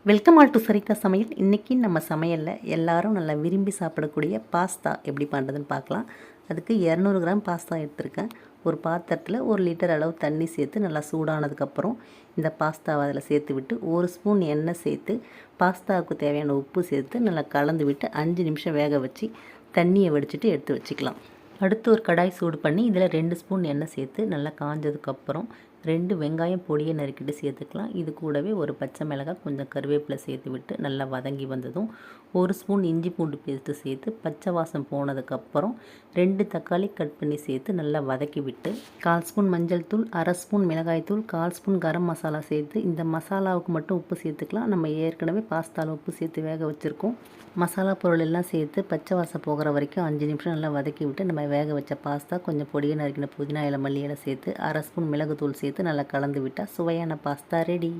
Welcome all to சரிதா சமையல். இன்றைக்கி நம்ம சமையலில் எல்லாரும் நல்லா விரும்பி சாப்பிடக்கூடிய பாஸ்தா எப்படி பண்ணுறதுன்னு பார்க்கலாம். அதுக்கு 200 கிராம் பாஸ்தா எடுத்திருக்கேன். ஒரு பாத்திரத்தில் 1 லிட்டர் அளவு தண்ணி சேர்த்து நல்லா சூடானதுக்கப்புறம் இந்த பாஸ்தாவை அதில் சேர்த்து விட்டு 1 ஸ்பூன் எண்ணெய் சேர்த்து பாஸ்தாவுக்கு தேவையான உப்பு சேர்த்து நல்லா கலந்து விட்டு 5 நிமிஷம் வேக வச்சு தண்ணியை வடிச்சிட்டு எடுத்து வச்சுக்கலாம். அடுத்து ஒரு கடாய் சூடு பண்ணி இதில் 2 ஸ்பூன் எண்ணெய் சேர்த்து நல்லா காஞ்சதுக்கப்புறம் 2 வெங்காயம் பொடியை நறுக்கிட்டு சேர்த்துக்கலாம். இது கூடவே ஒரு பச்சை மிளகாய், கொஞ்சம் கருவேப்பிலை சேர்த்து விட்டு நல்லா வதங்கி வந்ததும் 1 ஸ்பூன் இஞ்சி பூண்டு பேஸ்ட்டு சேர்த்து பச்சை வாசம் போனதுக்கப்புறம் 2 தக்காளி கட் பண்ணி சேர்த்து நல்லா வதக்கி விட்டு 1/4 ஸ்பூன் மஞ்சள் தூள், 1/2 ஸ்பூன் மிளகாய் தூள், 1/4 ஸ்பூன் கரம் மசாலா சேர்த்து இந்த மசாலாவுக்கு மட்டும் உப்பு சேர்த்துக்கலாம். நம்ம ஏற்கனவே பாஸ்தாவில் உப்பு சேர்த்து வேக வச்சுருக்கோம். மசாலா பொருள் எல்லாம் சேர்த்து பச்சை வாசம் போகிற வரைக்கும் 5 நிமிஷம் நல்லா வதக்கி விட்டு நம்ம வேக வச்ச பாஸ்தா, கொஞ்சம் பொடியை நறுக்கின புதினா இலை, மல்லி இலை சேர்த்து 1/2 ஸ்பூன் மிளகுத்தூள் சேர்த்து நல்லா கலந்து விட்டால் சுவையான பாஸ்தா ரெடி.